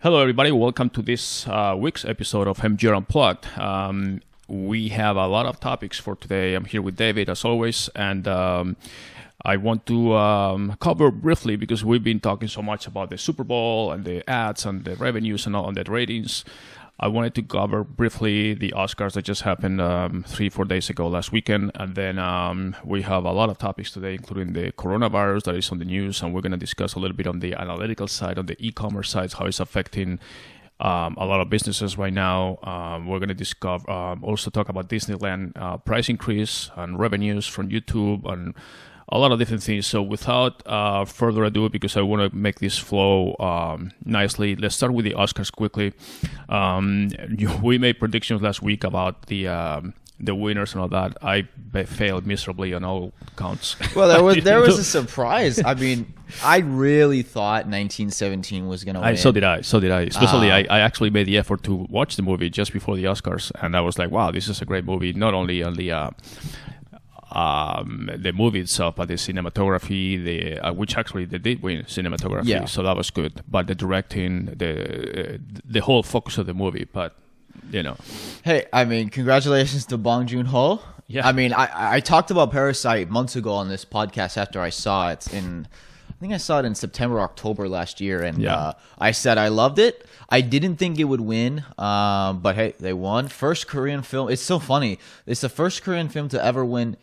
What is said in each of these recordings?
Hello, everybody. Welcome to this week's episode of MGR Unplugged. We have a lot of topics for today. I'm here with David, as always, and I want to cover briefly, because we've been talking so much about the Super Bowl and the ads and the revenues and all and the ratings. I wanted to cover briefly the Oscars that just happened 3-4 days ago last weekend. And then we have a lot of topics today, including the coronavirus that is on the news. And we're going to discuss a little bit on the analytical side, on the e-commerce side, how it's affecting a lot of businesses right now. We're going to discover also talk about Disneyland price increase and revenues from YouTube and a lot of different things. So without further ado, because I want to make this flow nicely, let's start with the Oscars quickly. We made predictions last week about the winners and all that. I failed miserably on all counts. Well, there was a surprise. I mean, I really thought 1917 was going to win. So did I. Especially, I actually made the effort to watch the movie just before the Oscars, and I was like, wow, this is a great movie. Not only on the movie itself, but the cinematography, which actually they did win cinematography, so that was good. But the directing, the whole focus of the movie, but you know. Hey, I mean, congratulations to Bong Joon-ho. Yeah. I mean, I talked about Parasite months ago on this podcast after I saw it I think I saw it in September, October last year, and I said I loved it. I didn't think it would win, but hey, they won. First Korean film. It's so funny. It's the first Korean film to ever win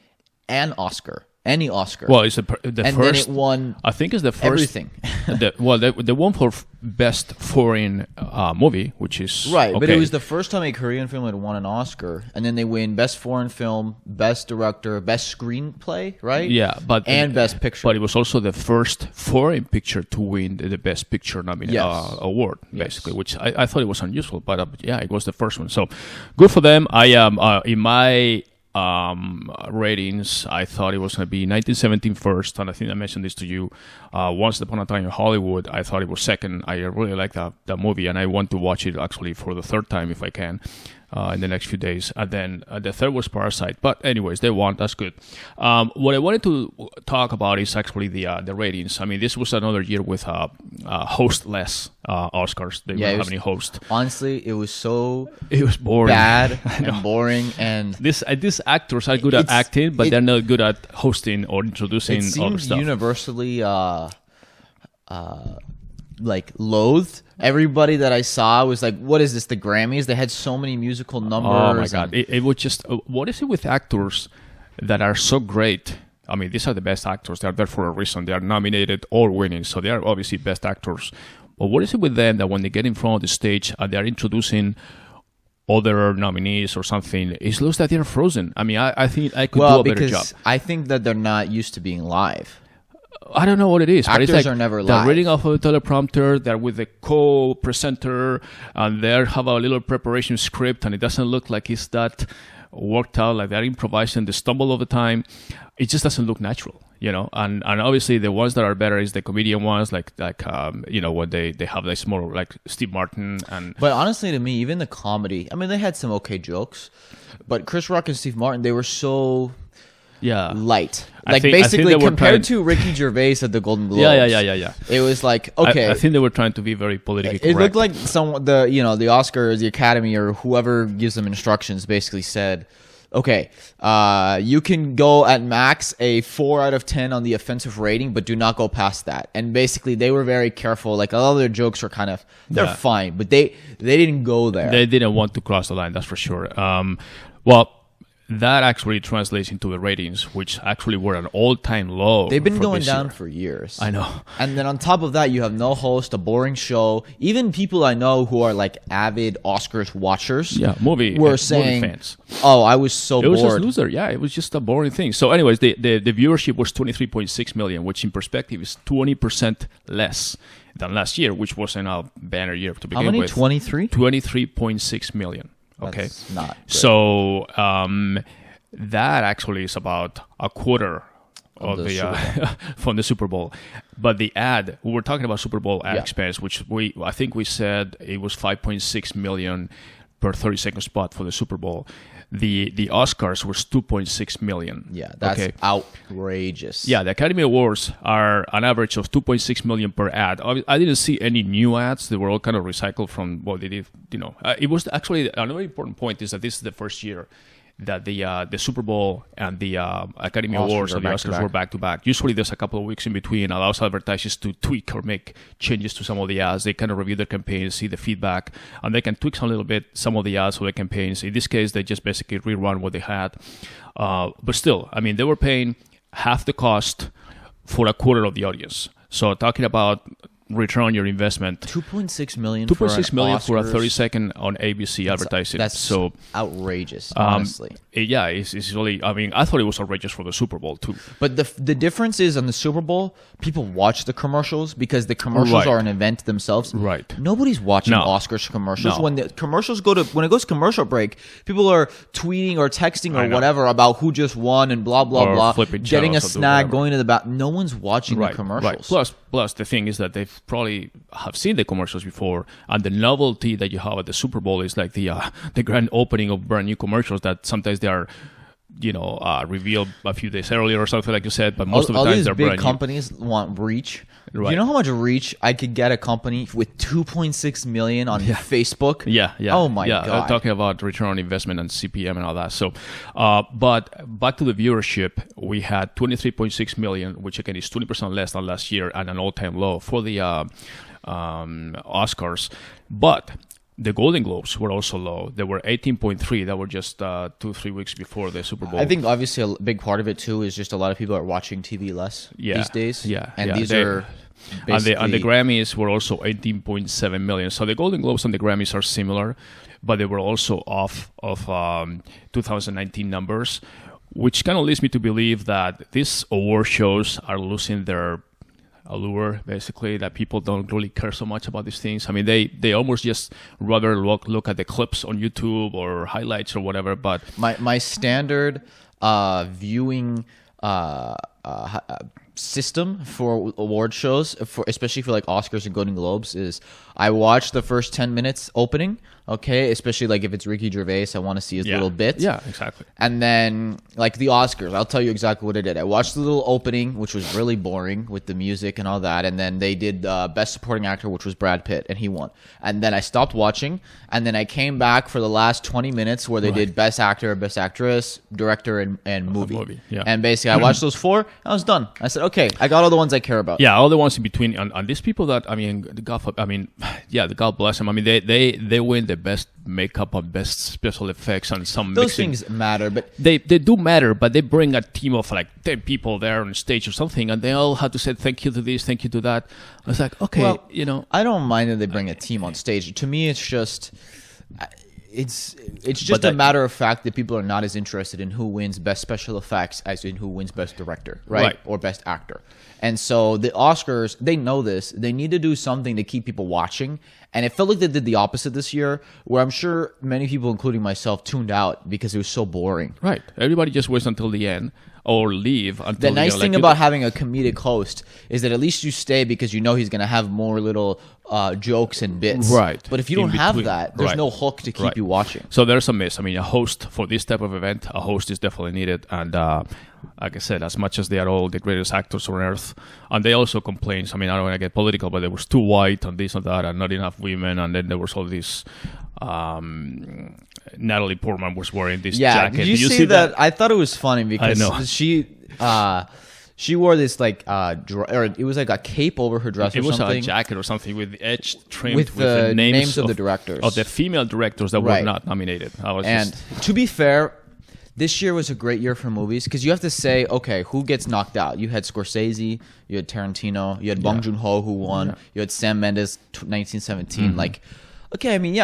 an Oscar, any Oscar. Well, it's the and first. Then it won. I think it's the first. Everything. They won for best foreign movie, which is right. okay. But it was the first time a Korean film had won an Oscar, and then they win best foreign film, best director, best screenplay, right? Yeah, and best picture. But it was also the first foreign picture to win the best picture award, basically, which I thought it was unusual, but it was the first one. So good for them. I am in my ratings, I thought it was going to be 1917 first, and I think I mentioned this to you. Once Upon a Time in Hollywood, I thought it was second. I really like that movie, and I want to watch it actually for the third time if I can in the next few days. And then the third was Parasite. But anyways, they won. That's good. What I wanted to talk about is actually the ratings. I mean, this was another year with hostless Oscars. They didn't have any host. Honestly, it was boring, bad and boring. And these actors are good at acting, but they're not good at hosting or introducing all the stuff. Universally loathed. Everybody that I saw was like, what is this, the Grammys? They had so many musical numbers. Oh my god, it was just what is it with actors that are so great? I mean, these are the best actors. They're there for a reason. They are nominated or winning, so they are obviously best actors. But what is it with them that when they get in front of the stage and they're introducing other nominees or something, it looks like they're frozen? I mean, I think I could do a better job. I think that they're not used to being live. I don't know what it is. Actors but it's like are never live. They're reading off of a teleprompter. They're with the co-presenter, and they have a little preparation script, and it doesn't look like it's that worked out. Like they're improvising, they stumble all the time. It just doesn't look natural, you know. And obviously the ones that are better is the comedian ones, like when they have this more like Steve Martin and. But honestly, to me, even the comedy. I mean, they had some okay jokes, but Chris Rock and Steve Martin, they were so. Light. Basically compared to Ricky Gervais at the Golden Globes. Yeah. It was like, okay. I think they were trying to be very politically correct. It looked like the Oscars, the Academy, or whoever gives them instructions basically said, okay, you can go at max a 4 out of 10 on the offensive rating, but do not go past that. And basically they were very careful. Like a lot of their jokes are kind of, they're fine, but they didn't go there. They didn't want to cross the line, that's for sure. That actually translates into the ratings, which actually were an all-time low. They've been going down for years. I know. And then on top of that, you have no host, a boring show. Even people I know who are like avid Oscars watchers were saying, movie fans. Oh, I was so bored. It was just loser. Yeah, it was just a boring thing. So anyways, the viewership was 23.6 million, which in perspective is 20% less than last year, which wasn't a banner year to begin with. How many? 23? 23.6 million. Okay, that's not good. So that actually is about a quarter of the from the Super Bowl. But the ad, we were talking about Super Bowl ad expense, which I think we said it was 5.6 million per 30-second spot for the Super Bowl. The Oscars was 2.6 million. Yeah, that's outrageous. Yeah, the Academy Awards are an average of 2.6 million per ad. I didn't see any new ads. They were all kind of recycled from what they did. It was actually another important point is that this is the first year that the Super Bowl and the Academy Awards and the Oscars were back to back. Usually there's a couple of weeks in between, allows advertisers to tweak or make changes to some of the ads. They kind of review their campaigns, see the feedback, and they can tweak a little bit some of the ads for the campaigns. In this case, they just basically rerun what they had. But still, I mean, they were paying half the cost for a quarter of the audience. So talking about return on your investment, 2.6 million. 2.6 million for a 30-second on ABC advertising. That's so outrageous, honestly. Yeah, it's really. I mean, I thought it was outrageous for the Super Bowl too. But the difference is on the Super Bowl, people watch the commercials because the commercials are an event themselves. Right. Nobody's watching Oscars commercials. When the commercials when it goes to commercial break, people are tweeting or texting or whatever about who just won and blah blah blah, getting a snack, going to the bath. No one's watching the commercials. Right. Plus, the thing is that they've probably have seen the commercials before, and the novelty that you have at the Super Bowl is like the grand opening of brand new commercials that sometimes they are revealed a few days earlier or something like you said, but most of the time they're brand new. All these big companies want reach. Right. Do you know how much reach I could get a company with 2.6 million on Facebook? Yeah. Oh my God. I'm talking about return on investment and CPM and all that. So, but back to the viewership, we had 23.6 million, which again is 20% less than last year and an all-time low for the Oscars. But the Golden Globes were also low. They were 18.3. That were just 2-3 weeks before the Super Bowl. I think obviously a big part of it too is just a lot of people are watching TV less these days. Yeah, and these are basically... and the Grammys were also 18.7 million. So the Golden Globes and the Grammys are similar, but they were also off of 2019 numbers, which kind of leads me to believe that these award shows are losing their allure, basically, that people don't really care so much about these things. I mean, they almost just rather look at the clips on YouTube or highlights or whatever. But my standard viewing system for award shows, especially for like Oscars and Golden Globes, is I watch the first 10 minutes opening. Okay, especially like if it's Ricky Gervais, I want to see his little bit. Yeah, exactly. And then like the Oscars, I'll tell you exactly what I did. I watched the little opening, which was really boring with the music and all that. And then they did Best Supporting Actor, which was Brad Pitt, and he won. And then I stopped watching, and then I came back for the last 20 minutes where they did Best Actor, Best Actress, Director, and Movie. Yeah. And basically, I watched those four. I was done. I said, okay, I got all the ones I care about. Yeah, all the ones in between. And these people that God bless them. I mean, they win the best makeup and best special effects and some those mixing. Things matter, but they do matter. But they bring a team of like 10 people there on stage or something, and they all have to say thank you to this, thank you to that. I was like, okay, well, I don't mind that they bring a team on stage. To me, it's just. It's just a matter of fact that people are not as interested in who wins best special effects as in who wins best director, right? Or best actor. And so the Oscars, they know this. They need to do something to keep people watching. And it felt like they did the opposite this year, where I'm sure many people, including myself, tuned out because it was so boring. Right. Everybody just waits until the end or leave until the nice thing about having a comedic host is that at least you stay because you know he's going to have more little jokes and bits. Right. But if you don't have that, there's no hook to keep you watching. So there's a miss. I mean, a host for this type of event, a host is definitely needed. And like I said, as much as they are all the greatest actors on earth, and they also complain. I mean, I don't want to get political, but there was too white and this and that, and not enough women, and then there was all this. Natalie Portman was wearing this jacket. Did you see that? I thought it was funny because she wore this like or it was like a cape over her dress. It was a jacket or something with the edge trimmed with the names of the directors, of the female directors that were not nominated. To be fair, this year was a great year for movies because you have to say, okay, who gets knocked out? You had Scorsese, you had Tarantino, you had Bong Joon-ho who won, you had Sam Mendes, 1917. Mm-hmm. Like, okay, I mean,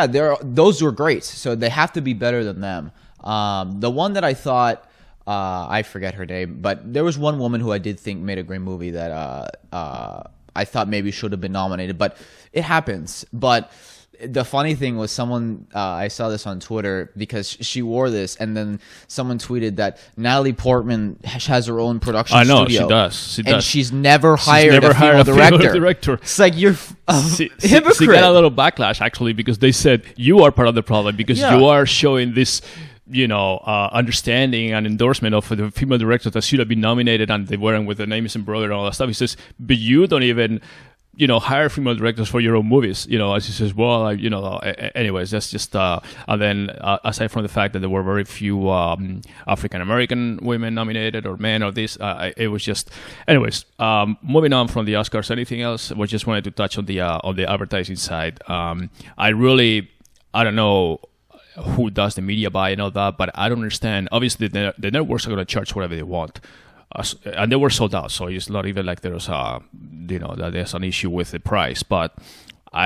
those were great, so they have to be better than them. The one that I thought, I forget her name, but there was one woman who I did think made a great movie that I thought maybe should have been nominated, but it happens. But the funny thing was someone I saw this on Twitter because she wore this, and then someone tweeted that Natalie Portman has her own production studio. I know, she does. And she's never hired a female director. It's like you're hypocrite. She got a little backlash, actually, because they said you are part of the problem because you are showing this, understanding and endorsement of the female directors that should have been nominated, and they weren't with the names embroidered and all that stuff. He says, but you don't even... hire female directors for your own movies. As he says, well, anyways, that's just. And then aside from the fact that there were very few African American women nominated or men or this, it was just. Anyways, moving on from the Oscars. Anything else? We just wanted to touch on the advertising side. I don't know who does the media buy and all that, but I don't understand. Obviously, the networks are going to charge whatever they want. And they were sold out, so it's not even like there's that there's an issue with the price. But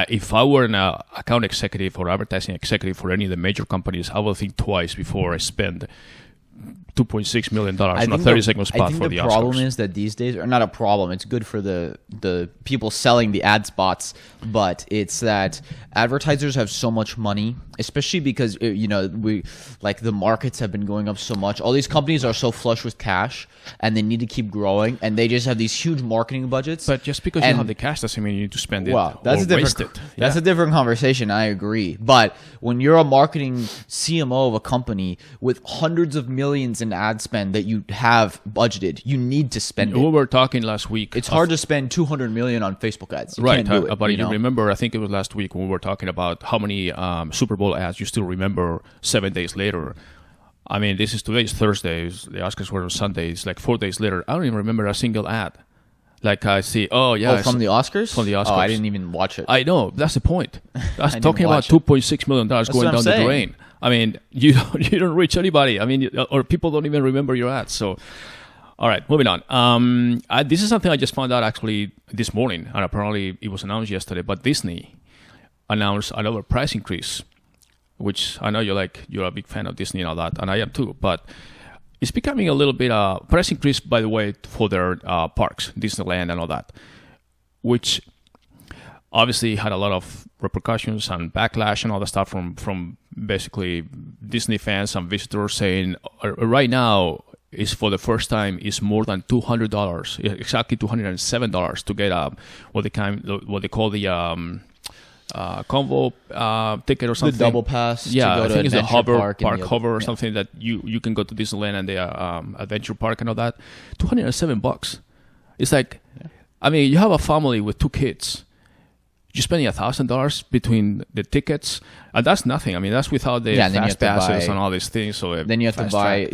if I were an account executive or advertising executive for any of the major companies, I will think twice before I spend $2.6 million on a 30-second spot for the Oscars. The problem is that these days, or not a problem, it's good for the people selling the ad spots, but it's that advertisers have so much money, especially because the markets have been going up so much. All these companies are so flush with cash, and they need to keep growing, and they just have these huge marketing budgets. But just because you have the cash doesn't mean you need to spend it or waste it. That's a different conversation. I agree. But when you're a marketing CMO of a company with hundreds of millions in ad spend that you have budgeted, you need to spend it. We were talking last week. It's hard to spend $200 million on Facebook ads. You can't do it, but you remember, I think it was last week when we were talking about how many Super Bowl ads you still remember 7 days later. I mean, today's Thursday. The Oscars were on Sunday. It's like 4 days later. I don't even remember a single ad. Like I see, from the Oscars? From the Oscars. Oh, I didn't even watch it. I know, that's the point. That's talking about $2.6 million going down the drain. I mean, you don't reach anybody. I mean, or people don't even remember your ads. So, all right, moving on. This is something I just found out actually this morning, and apparently it was announced yesterday. But Disney announced another price increase, which I know you're a big fan of Disney and all that, and I am too. But it's becoming a little bit price increase, by the way, for their parks, Disneyland and all that, which obviously had a lot of repercussions and backlash and all that stuff from basically Disney fans and visitors saying right now is for the first time is more than $200, exactly $207 to get what they call the combo ticket or something. The double pass. Yeah, to go I think it's the Park Hover or something that you can go to Disneyland and the Adventure Park and all that. $207. It's like, I mean, you have a family with 2 kids. You're spending $1,000 between the tickets, and that's nothing. I mean, that's without the fast passes and all these things. So then you have to buy,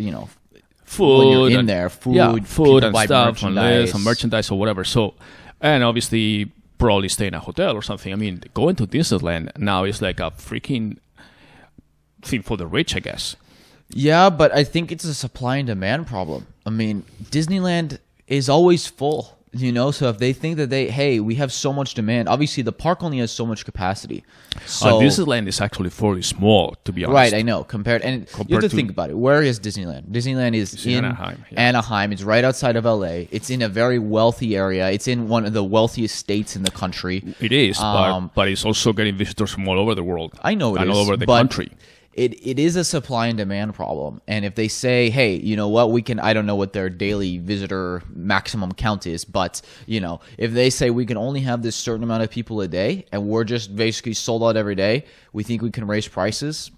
food when you're in there, food and stuff, and this and merchandise or whatever. So, and obviously, probably stay in a hotel or something. I mean, going to Disneyland now is like a freaking thing for the rich, I guess. Yeah, but I think it's a supply and demand problem. I mean, Disneyland is always full. So if they think that we have so much demand, obviously the park only has so much capacity. So Disneyland is actually fairly small, to be honest. Right, I know. Compared you have to think about it. Where is Disneyland? Disneyland is in Anaheim. Yeah. Anaheim. It's right outside of LA. It's in a very wealthy area. It's in one of the wealthiest states in the country. It is, but it's also getting visitors from all over the world. I know it is. And all over the country. It is a supply and demand problem. And if they say, hey, you know what, I don't know what their daily visitor maximum count is, but, if they say we can only have this certain amount of people a day and we're just basically sold out every day, we think we can raise prices.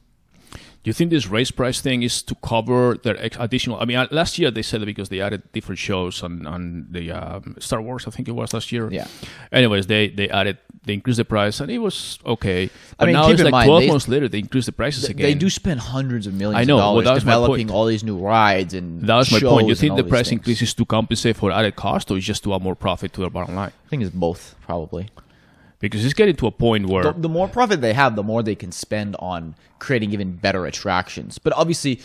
Do you think this raise price thing is to cover their additional? I mean, last year they said that because they added different shows on the Star Wars, I think it was last year. Yeah. Anyways, they increased the price and it was okay. But now it's like 12 months later they increased the prices again. They do spend hundreds of millions of dollars developing all these new rides and that was my point. You think the price increase is to compensate for added cost or is just to add more profit to their bottom line? I think it's both, probably. Because it's getting to a point where... The more profit they have, the more they can spend on creating even better attractions. But obviously,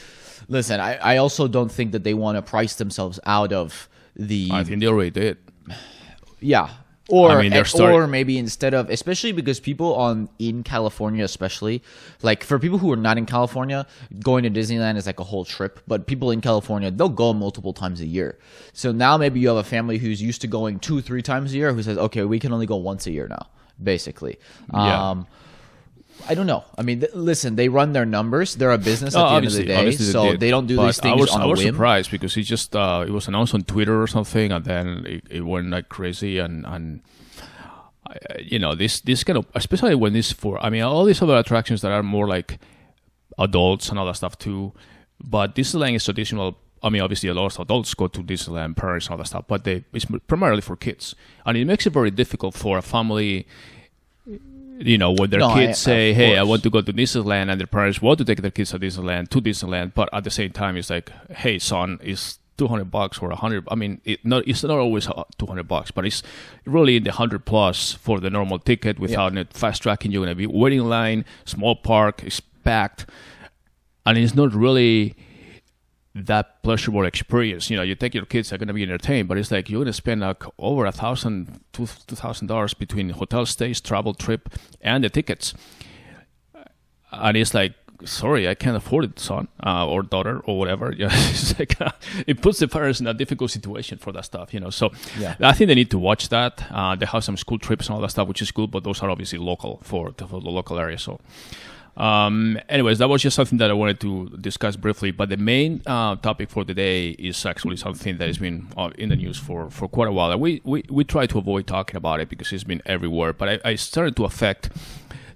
listen, I also don't think that they want to price themselves out of the... I think they already did. Yeah. Or maybe instead of... Especially because people in California especially, like for people who are not in California, going to Disneyland is like a whole trip. But people in California, they'll go multiple times a year. So now maybe you have a family who's used to going 2-3 times a year who says, okay, we can only go once a year now. Basically. Yeah. I don't know. I mean, listen, they run their numbers. They're a business at the end of the day, so they don't do these things on a whim. I was surprised because it was announced on Twitter or something, and then it went like crazy. And this kind of, especially when this all these other attractions that are more like adults and all that stuff too. But Disneyland is traditional. I mean, obviously, a lot of adults go to Disneyland, parents, and all that stuff, but it's primarily for kids, and it makes it very difficult for a family. When their kids say, "Hey, I want to go to Disneyland," and their parents want to take their kids to Disneyland, but at the same time, it's like, "Hey, son, it's $200 or $100." I mean, it's not always $200, but it's really in the $100+ for the normal ticket without it fast tracking. You're going to be waiting in line, small park, it's packed, and it's not really that pleasurable experience. You take your kids, they're going to be entertained, but it's like you're going to spend like over $1,000, $2,000 between hotel stays, travel trip, and the tickets. And it's like, sorry, I can't afford it, son or daughter or whatever. It's like it puts the parents in a difficult situation for that stuff. So I think they need to watch that. They have some school trips and all that stuff, which is good, but those are obviously local for the local area. So. Anyways, that was just something that I wanted to discuss briefly. But the main topic for today is actually something that has been in the news for quite a while. And we try to avoid talking about it because it's been everywhere. But I started to affect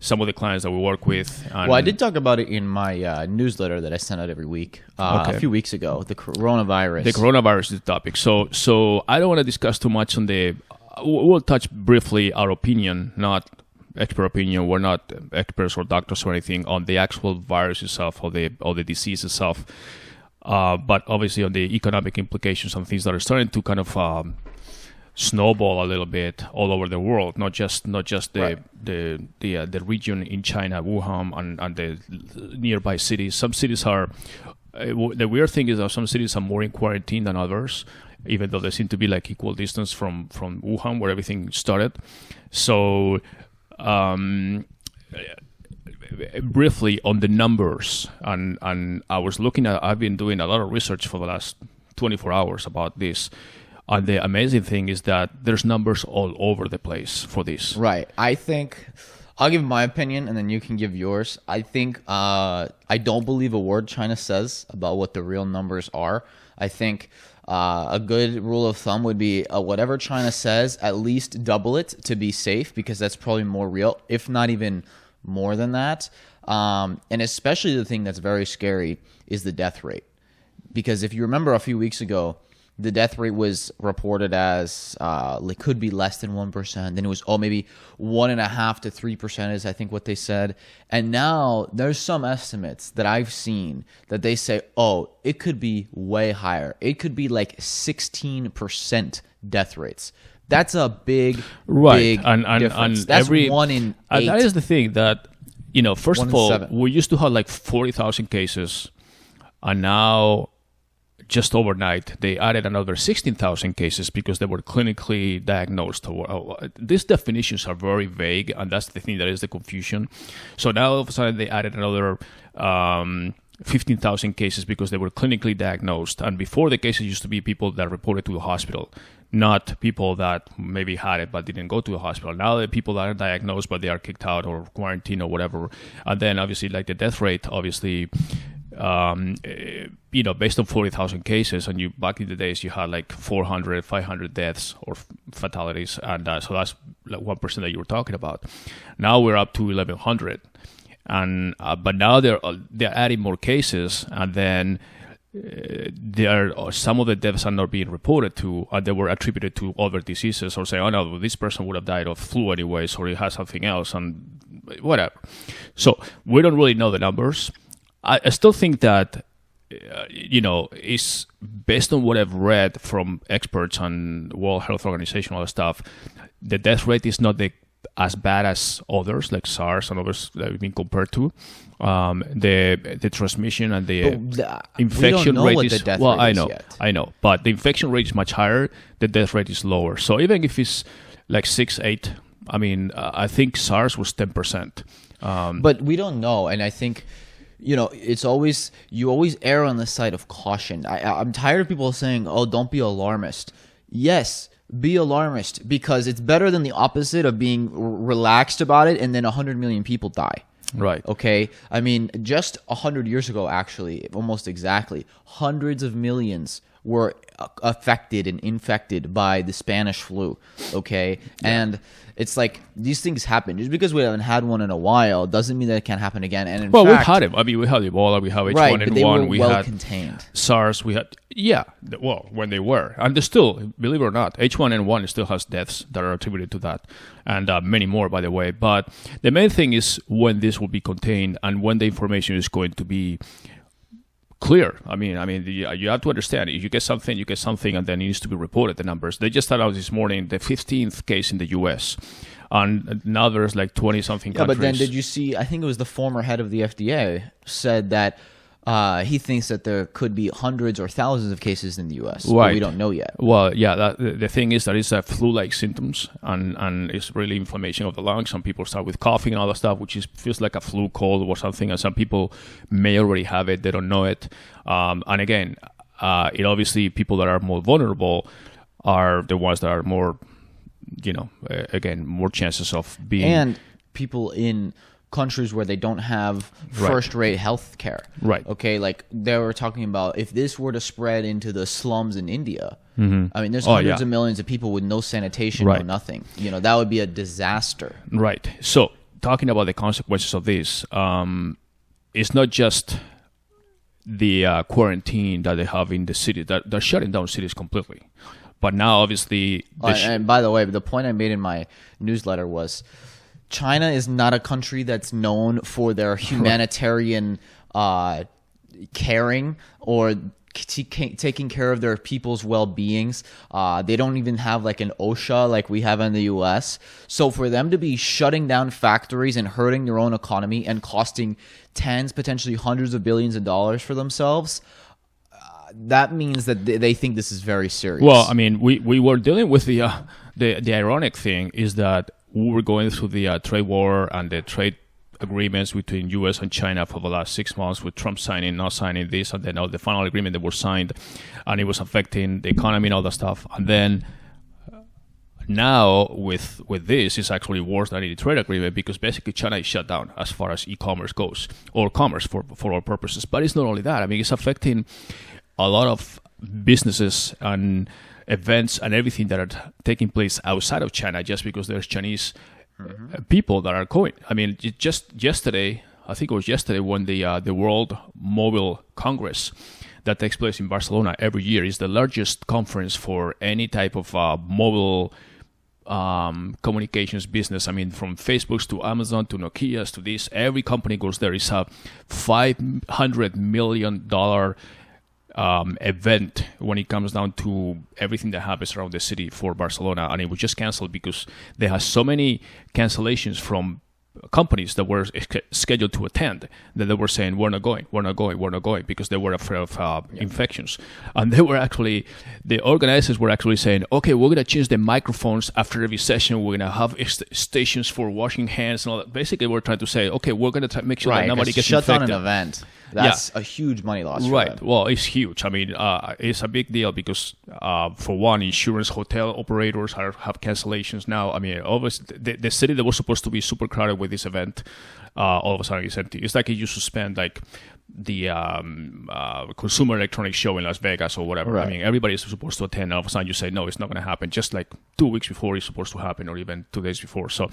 some of the clients that we work with. Well, I did talk about it in my newsletter that I send out every week a few weeks ago, the coronavirus. The coronavirus is the topic. So I don't want to discuss too much on the... We'll touch briefly our opinion, not... expert opinion. We're not experts or doctors or anything on the actual virus itself or the disease itself, but obviously on the economic implications and things that are starting to kind of snowball a little bit all over the world, not just the region in China, Wuhan, and the nearby cities. Some cities are. The weird thing is that some cities are more in quarantine than others, even though they seem to be like equal distance from Wuhan, where everything started. So. Briefly on the numbers, and I was looking at. I've been doing a lot of research for the last 24 hours about this, and the amazing thing is that there's numbers all over the place for this. Right. I think I'll give my opinion, and then you can give yours. I think I don't believe a word China says about what the real numbers are. I think. A good rule of thumb would be whatever China says, at least double it to be safe, because that's probably more real, if not even more than that. And especially the thing that's very scary is the death rate. Because if you remember a few weeks ago, the death rate was reported as it could be less than 1%. Then it was maybe 1.5% to 3% is I think what they said. And now there's some estimates that I've seen that they say, it could be way higher. It could be like 16% death rates. That's a big difference. And that's 1 in 8. And that is the thing that, first of all, we used to have like 40,000 cases, and now just overnight, they added another 16,000 cases because they were clinically diagnosed. These definitions are very vague, and that's the thing that is the confusion. So now all of a sudden they added another 15,000 cases because they were clinically diagnosed. And before, the cases used to be people that reported to the hospital, not people that maybe had it but didn't go to the hospital. Now the people that are diagnosed but they are kicked out or quarantined or whatever. And then obviously like the death rate, obviously... based on 40,000 cases, and back in the days you had like 400, 500 deaths or fatalities, and so that's like 1% that you were talking about. Now we're up to 1,100, and but now they're adding more cases, and then some of the deaths are not being reported to, and they were attributed to other diseases, or say, no, this person would have died of flu anyways, or he has something else, and whatever. So we don't really know the numbers. I still think that, it's based on what I've read from experts on World Health Organization, all that stuff, the death rate is not as bad as others, like SARS and others that we've been compared to. The transmission and the infection rate is... Well, I know. But the infection rate is much higher, the death rate is lower. So even if it's like 6, 8, I think SARS was 10%. But we don't know, and I think... it's always, you always err on the side of caution. I'm tired of people saying, don't be alarmist. Yes, be alarmist, because it's better than the opposite of being relaxed about it and then 100 million people die. Right. Okay. I mean, just 100 years ago, actually, almost exactly, hundreds of millions were affected and infected by the Spanish flu. Okay. Yeah. And it's like these things happen. Just because we haven't had one in a while doesn't mean that it can't happen again. And in fact, we've had it. I mean, we had Ebola, we have H1N1, we had contained. SARS, we had when they were, and there's still, believe it or not, H1N1 still has deaths that are attributed to that, and many more, by the way. But the main thing is when this will be contained and when the information is going to be clear. I mean, you have to understand. If you get something, and then it needs to be reported. The numbers. They just announced this morning the 15th case in the U.S. and now there's like 20-something countries. But then did you see? I think it was the former head of the FDA said that he thinks that there could be hundreds or thousands of cases in the U.S. Right. But we don't know yet. Well, yeah. The thing is that it's flu-like symptoms, and it's really inflammation of the lungs. Some people start with coughing and all that stuff, which feels like a flu cold or something. And some people may already have it; they don't know it. And again, it obviously people that are more vulnerable are the ones that are more, again, more chances of being and people in countries where they don't have first-rate health care. Right. Okay, like they were talking about if this were to spread into the slums in India, I mean, there's hundreds of millions of people with no sanitation, no nothing. That would be a disaster. Right. So talking about the consequences of this, it's not just the quarantine that they have in the city. They're shutting down cities completely. But now, obviously... and by the way, the point I made in my newsletter was China is not a country that's known for their humanitarian caring or taking care of their people's well-beings. They don't even have like an OSHA like we have in the U.S. So for them to be shutting down factories and hurting their own economy and costing tens, potentially hundreds of billions of dollars for themselves, that means that they think this is very serious. Well, I mean, we were dealing with the ironic thing is that we were going through the trade war and the trade agreements between U.S. and China for the last 6 months, with Trump signing, not signing this, and then the final agreement that was signed, and it was affecting the economy and all that stuff. And then now with this, it's actually worse than any trade agreement because basically China is shut down as far as e-commerce goes, or commerce for all purposes. But it's not only that. I mean, it's affecting a lot of businesses and events and everything that are taking place outside of China just because there's Chinese people that are going. I mean, just yesterday, I think it was yesterday when the World Mobile Congress that takes place in Barcelona every year is the largest conference for any type of mobile communications business. I mean, from Facebooks to Amazon to Nokia's to this, every company goes there. It's a $500 million event when it comes down to everything that happens around the city for Barcelona, and it was just canceled because they had so many cancellations from companies that were scheduled to attend that they were saying we're not going because they were afraid of infections. And they were actually, the organizers were actually saying, okay, we're going to change the microphones after every session, we're going to have stations for washing hands and all that. Basically we're trying to say, okay, we're going to make sure that nobody gets infected. Shut down an event. That's a huge money loss. Right. Well, it's huge. I mean, it's a big deal because, for one, insurance, hotel operators have cancellations now. I mean, obviously, the city that was supposed to be super crowded with this event, all of a sudden it's empty. It's like you suspend like the Consumer Electronics Show in Las Vegas or whatever. Right. I mean, everybody is supposed to attend. And all of a sudden you say, no, it's not going to happen. Just like 2 weeks before it's supposed to happen, or even 2 days before. So,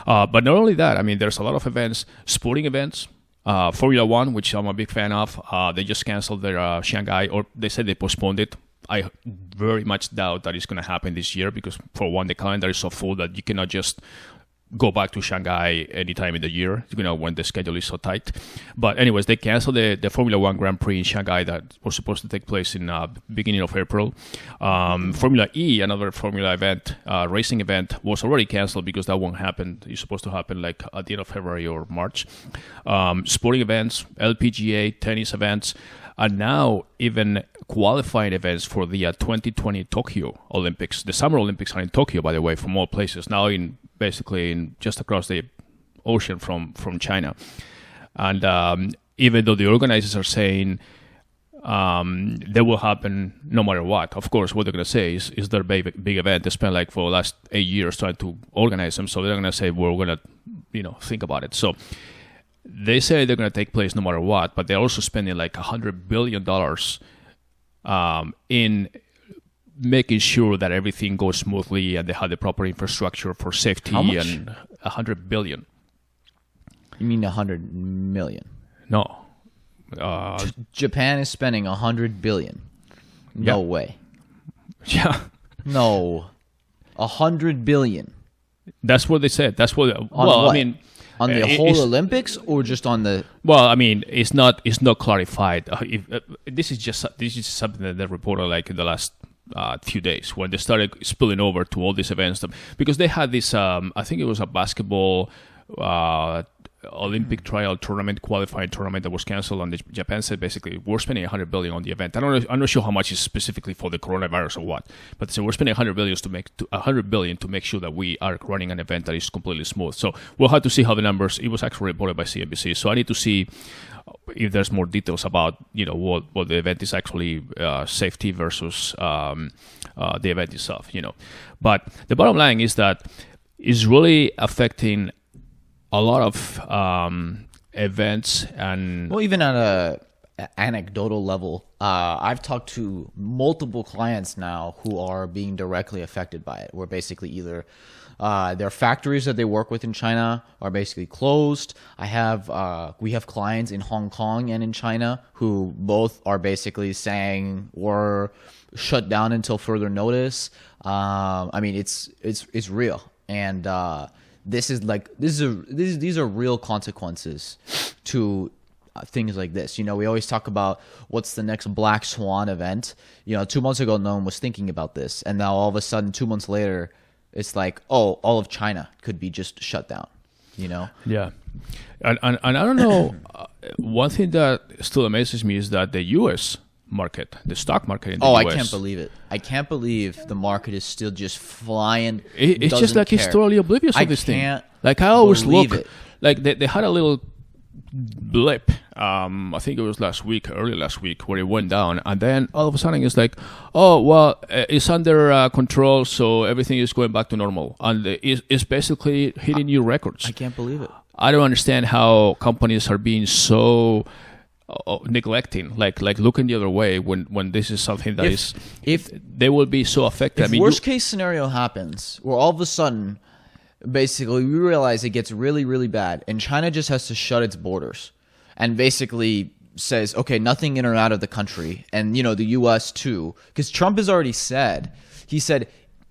but not only that, I mean, there's a lot of events, sporting events. Formula One, which I'm a big fan of, they just canceled their Shanghai, or they said they postponed it. I very much doubt that it's going to happen this year because, for one, the calendar is so full that you cannot just go back to Shanghai anytime in the year, when the schedule is so tight. But anyways, they canceled the Formula One Grand Prix in Shanghai that was supposed to take place in beginning of April. Formula E, another Formula event, racing event, was already canceled because that won't happen. It's supposed to happen like at the end of February or March. Sporting events, LPGA, tennis events, and now even qualifying events for the 2020 Tokyo Olympics. The Summer Olympics are in Tokyo, by the way, from all places. Now basically in just across the ocean from China. And even though the organizers are saying they will happen no matter what, of course, what they're going to say is their big event. They spent like for the last 8 years trying to organize them. So they're going to say, we're going to, think about it. So they say they're going to take place no matter what, but they're also spending like $100 billion in making sure that everything goes smoothly and they have the proper infrastructure for safety. How much? And $100 billion. You mean 100 million? No. Japan is spending 100 billion. No way. Yeah. No. 100 billion. That's what they said. That's what. On well, what? I mean, on the whole Olympics or just on the? Well, I mean, it's not clarified. This is something that they reported like in the last few days when they started spilling over to all these events because they had this. I think it was a basketball. Olympic trial tournament, qualifying tournament that was canceled, and Japan said basically we're spending 100 billion on the event. I'm not sure how much is specifically for the coronavirus or what, but so we're spending 100 billion to make sure that we are running an event that is completely smooth. So we'll have to see how the numbers. It was actually reported by CNBC, so I need to see if there's more details about what the event is actually safety versus the event itself. But the bottom line is that it's really affecting a lot of events and even at a anecdotal level, I've talked to multiple clients now who are being directly affected by it. Where basically either their factories that they work with in China are basically closed. We have clients in Hong Kong and in China who both are basically saying we're shut down until further notice. I mean, it's real and. These are real consequences to things like this. We always talk about what's the next black swan event. 2 months ago, no one was thinking about this, and now all of a sudden, 2 months later, it's like, oh, all of China could be just shut down. Yeah, and I don't know. One thing that still amazes me is that the U.S. market, the stock market in the US. I can't believe it. I can't believe the market is still just flying. It's just like it's totally oblivious of this thing. Like I always look, like they had a little blip. I think it was early last week, where it went down, and then all of a sudden it's like, oh well, it's under control, so everything is going back to normal, and it's basically hitting new records. I can't believe it. I don't understand how companies are being so neglecting, like looking the other way when this is something that if they will be so affected. If worst case scenario happens, where all of a sudden, basically we realize it gets really, really bad, and China just has to shut its borders, and basically says, okay, nothing in or out of the country, and the U.S. too, because Trump has already said,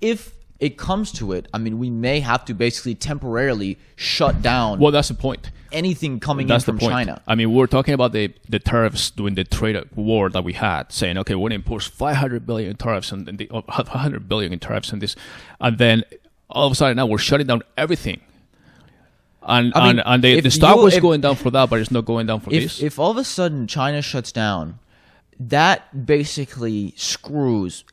if it comes to it, I mean, we may have to basically temporarily shut down. Well, that's the point. Anything coming in from China. I mean, we're talking about the tariffs during the trade war that we had, saying, okay, we're going to impose 500 billion in tariffs and 100 billion in tariffs and this, and then all of a sudden now we're shutting down everything. And the stock was going down for that, but it's not going down for this. If all of a sudden China shuts down, that basically screws,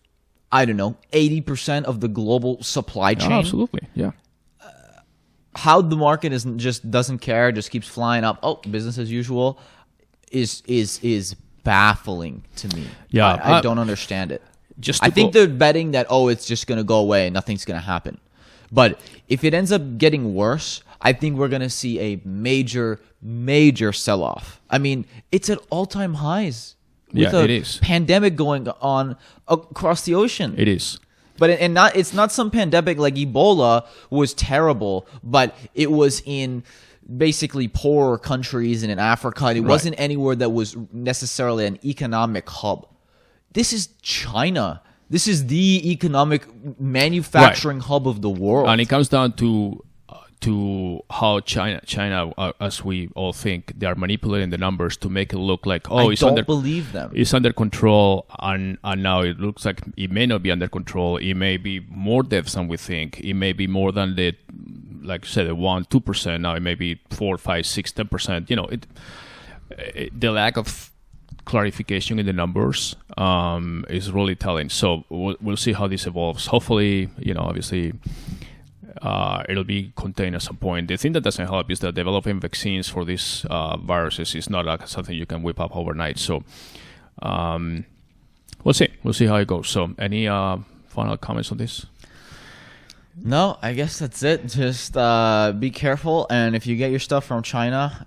I don't know, 80% of the global supply chain. Oh, absolutely, yeah. How the market doesn't care, just keeps flying up. Oh, business as usual, is baffling to me. Yeah, I don't understand it. I think they're betting that it's just gonna go away and nothing's gonna happen. But if it ends up getting worse, I think we're gonna see a major sell-off. I mean, it's at all-time highs. With it is. Pandemic going on across the ocean. It is. But it's not some pandemic like Ebola was terrible, but it was in basically poorer countries and in Africa. It wasn't anywhere that was necessarily an economic hub. This is China. This is the economic manufacturing hub of the world. And it comes down to how China, as we all think, they are manipulating the numbers to make it look like, believe them. It's under control, and now it looks like it may not be under control. It may be more deaths than we think. It may be more than the 1-2%. Now it may be 4, 5, 6, 10%. The lack of clarification in the numbers is really telling. So we'll see how this evolves. Hopefully, obviously. It'll be contained at some point. The thing that doesn't help is that developing vaccines for these viruses is not something you can whip up overnight. So we'll see. We'll see how it goes. So any final comments on this? No, I guess that's it. Just be careful, and if you get your stuff from China,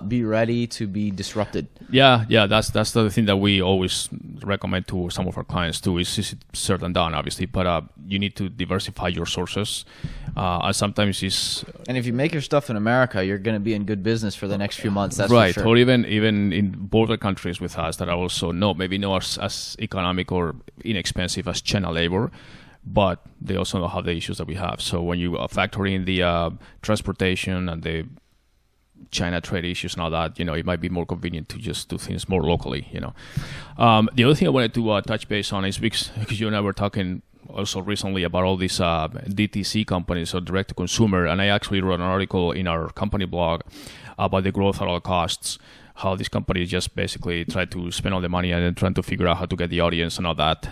be ready to be disrupted. Yeah, that's the thing that we always recommend to some of our clients too. Is certain and done, obviously, but you need to diversify your sources. And sometimes it's and if you make your stuff in America, you're going to be in good business for the next few months. That's right, for sure. Or even in border countries with us that are also maybe not as economic or inexpensive as China labor. But they also know how the issues that we have. So when you factor in the transportation and the China trade issues and all that, it might be more convenient to just do things more locally. The other thing I wanted to touch base on is because you and I were talking also recently about all these DTC companies, so direct to consumer, and I actually wrote an article in our company blog about the growth at all costs. How these companies just basically try to spend all the money and then trying to figure out how to get the audience and all that.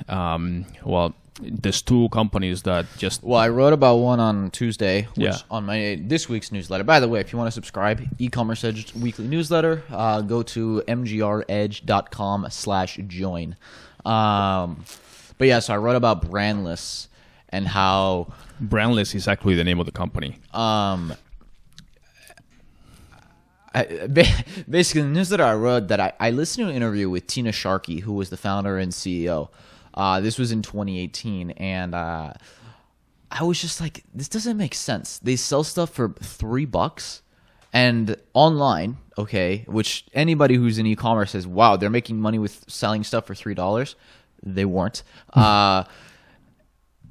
There's two companies that just... Well, I wrote about one on Tuesday, which Yeah. on this week's newsletter. By the way, if you want to subscribe, e-commerce Edge weekly newsletter, go to mgredge.com/join. But yeah, so I wrote about brandless and how... Brandless is actually the name of the company. Basically, the newsletter I wrote that I listened to an interview with Tina Sharkey, who was the founder and CEO. This was in 2018, and I was just like, this doesn't make sense. They sell stuff for $3 and online, okay, which anybody who's in e-commerce says, wow, they're making money with selling stuff for $3. They weren't. And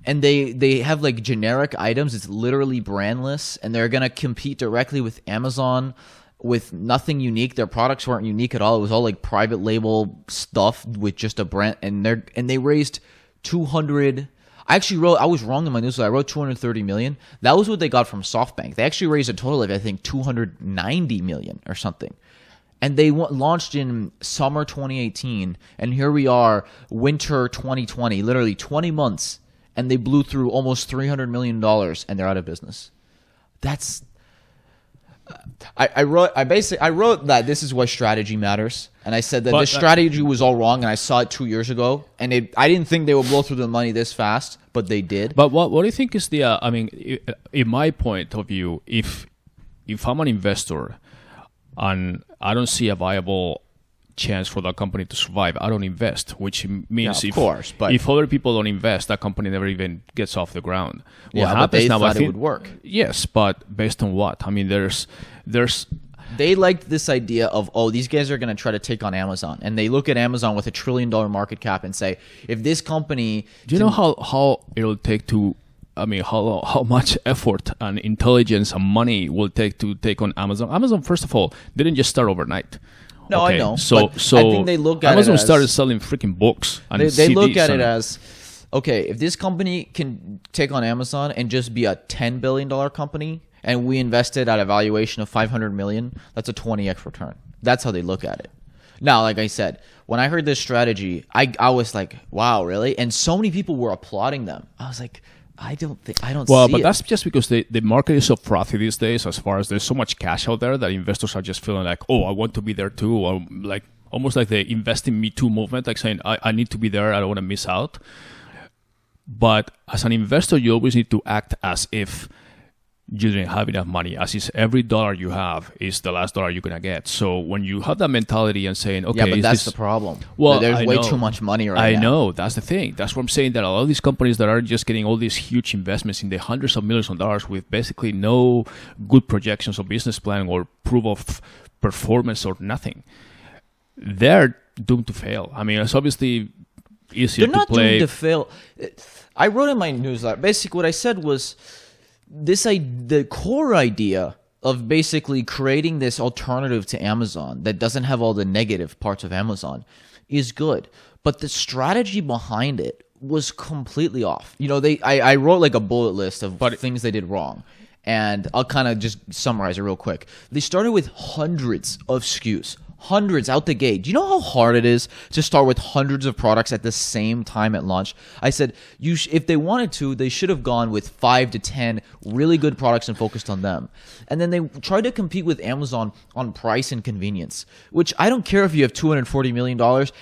they have like generic items. It's literally brandless, and they're going to compete directly with Amazon with nothing unique. Their products weren't unique at all. It was all like private label stuff with just a brand, and they raised 200. I was wrong in my newsletter. I wrote 230 million. That was what they got from SoftBank. They actually raised a total of, I think, 290 million or something. And they launched in summer 2018, and here we are, winter 2020, literally 20 months, and they blew through almost $300 million, and they're out of business. That's... I wrote that this is why strategy matters, and I said that this strategy was all wrong, and I saw it 2 years ago, and I didn't think they would blow through the money this fast, but they did. But what do you think is the? In my point of view, if I'm an investor and I don't see a viable chance for that company to survive, I don't invest, which means if other people don't invest, that company never even gets off the ground. But they thought it would work. Yes, but based on what? I mean, there's they liked this idea of, these guys are going to try to take on Amazon, and they look at Amazon with $1 trillion market cap and say, if this company... Do you know how it'll take to... I mean, how much effort and intelligence and money will take to take on Amazon? Amazon, first of all, didn't just start overnight. No, okay, I know. So I think they look at Amazon it as, started selling freaking books. And they CDs look at it as, okay, if this company can take on Amazon and just be a $10 billion company, and we invested at a valuation of $500 million, that's a 20x return. That's how they look at it. Now, like I said, when I heard this strategy, I was like, wow, really? And so many people were applauding them. I was like, I don't see it. Well, but that's just because the market is so frothy these days, as far as there's so much cash out there that investors are just feeling like, I want to be there too, or like almost like the invest in me too movement, like saying, I need to be there, I don't want to miss out. But as an investor, you always need to act as if you didn't have enough money, as if every dollar you have is the last dollar you're going to get. So when you have that mentality and saying, okay, yeah, but that's the problem. Well, there's way too much money right now. I know, that's the thing. That's what I'm saying, that a lot of these companies that are just getting all these huge investments in the hundreds of millions of dollars with basically no good projections or business plan or proof of performance or nothing, they're doomed to fail. I mean, it's obviously easier to play. They're not doomed to fail. I wrote in my newsletter, basically what I said was, the core idea of basically creating this alternative to Amazon that doesn't have all the negative parts of Amazon is good, but the strategy behind it was completely off. I wrote like a bullet list of things they did wrong, and I'll kind of just summarize it real quick. They started with hundreds of SKUs, hundreds out the gate. Do you know how hard it is to start with hundreds of products at the same time at launch? I said, if they wanted to, they should have gone with 5 to 10 really good products and focused on them. And then they tried to compete with Amazon on price and convenience, which I don't care if you have $240 million.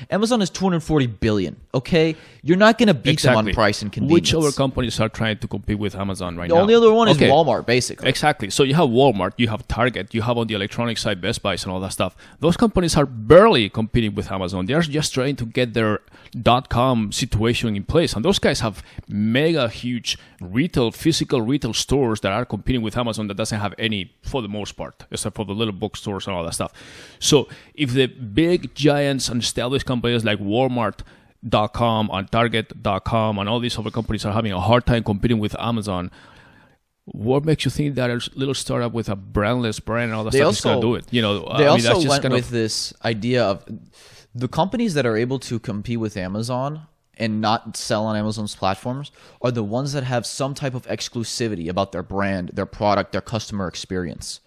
Amazon is $240 billion, okay? You're not going to beat them on price and convenience. Which other companies are trying to compete with Amazon right now? The only other one is Walmart, basically. Exactly. So you have Walmart, you have Target, you have on the electronic side Best Buys and all that stuff. Those companies are barely competing with Amazon. They're just trying to get their .com situation in place. And those guys have mega huge physical retail stores that are competing with Amazon that doesn't have any, for the most part, except for the little bookstores and all that stuff. So if the big giants and established companies like Walmart.com and Target.com and all these other companies are having a hard time competing with Amazon, what makes you think that a little startup with a brandless brand and all that stuff is going to do it? They also went with this idea of the companies that are able to compete with Amazon and not sell on Amazon's platforms are the ones that have some type of exclusivity about their brand, their product, their customer experience.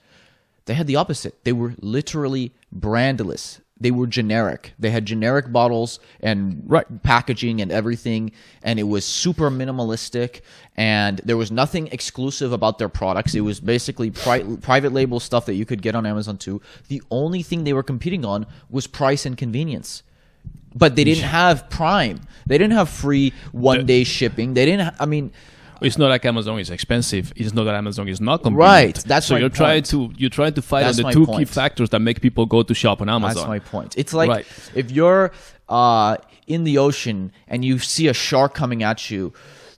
They had the opposite. They were literally brandless. They were generic. They had generic bottles and packaging and everything, and it was super minimalistic, and there was nothing exclusive about their products. It was basically private label stuff that you could get on Amazon too. The only thing they were competing on was price and convenience. But they didn't have Prime. They didn't have free one-day shipping. They didn't. It's not like Amazon is expensive. It's not that Amazon is not convenient. Right. That's so my you're point. You're trying to fight on the two key factors that make people go to shop on Amazon. That's my point. It's like if you're in the ocean and you see a shark coming at you,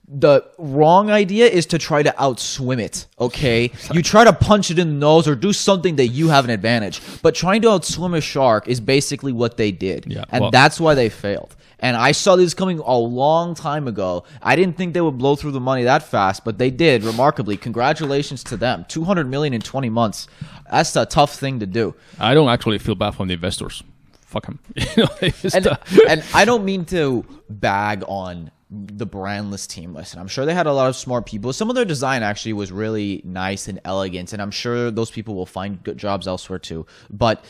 the wrong idea is to try to outswim it, okay? You try to punch it in the nose or do something that you have an advantage. But trying to outswim a shark is basically what they did. Yeah, and that's why they failed. And I saw this coming a long time ago. I didn't think they would blow through the money that fast, but they did, remarkably. Congratulations to them. $200 million in 20 months. That's a tough thing to do. I don't actually feel bad for the investors. Fuck them. And I don't mean to bag on the brandless team. Listen, I'm sure they had a lot of smart people. Some of their design actually was really nice and elegant, and I'm sure those people will find good jobs elsewhere too. But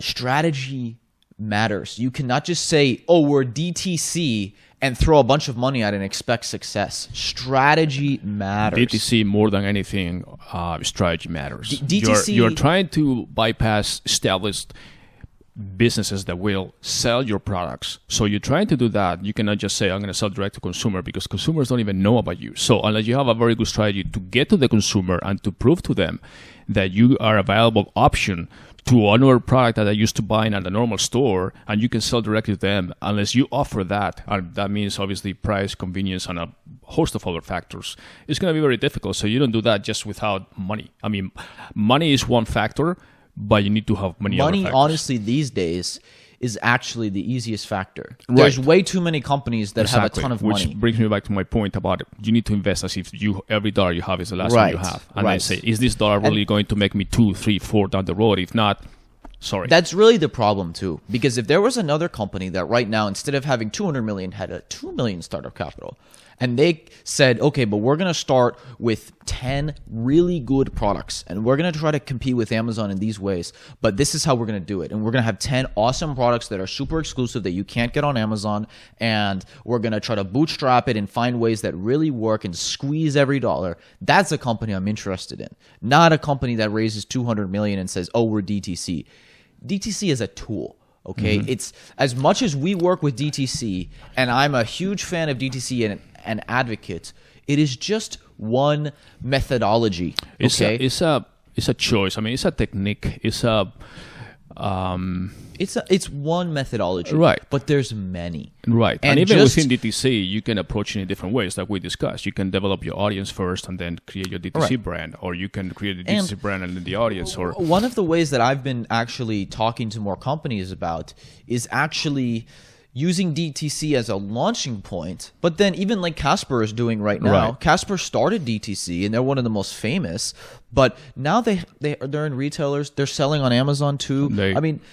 strategy matters. You cannot just say, oh, we're DTC and throw a bunch of money at it and expect success. Strategy matters. DTC, more than anything, strategy matters. DTC, you're trying to bypass established businesses that will sell your products. So you're trying to do that. You cannot just say, I'm going to sell direct to consumer, because consumers don't even know about you. So unless you have a very good strategy to get to the consumer and to prove to them that you are a viable option to another product that they used to buy in at the normal store, and you can sell directly to them, unless you offer that, and that means obviously price, convenience, and a host of other factors, it's going to be very difficult. So you don't do that just without money. I mean, money is one factor, but you need to have many other factors. Honestly, these days is actually the easiest factor. There's way too many companies that have a ton of money. Which brings me back to my point about it. You need to invest as if every dollar you have is the last one you have. And then say, is this dollar really going to make me 2, 3, 4 down the road? If not, sorry. That's really the problem too. Because if there was another company that right now, instead of having 200 million, had a 2 million startup capital, and they said, okay, but we're going to start with 10 really good products, and we're going to try to compete with Amazon in these ways, but this is how we're going to do it. And we're going to have 10 awesome products that are super exclusive that you can't get on Amazon, and we're going to try to bootstrap it and find ways that really work and squeeze every dollar. That's a company I'm interested in, not a company that raises 200 million and says, oh, we're DTC. DTC is a tool. Okay, it's as much as we work with DTC, and I'm a huge fan of DTC and an advocate, it is just one methodology. Okay, it's a choice. I mean, it's a technique. It's one methodology, right? But there's many, right? And even within DTC, you can approach it in different ways, like we discussed. You can develop your audience first, and then create your DTC brand, or you can create a DTC brand and then the audience. Or one of the ways that I've been actually talking to more companies about is actually using DTC as a launching point, but then even like Casper is doing right now. Casper started DTC, and they're one of the most famous, But now they're in retailers. They're selling on Amazon too.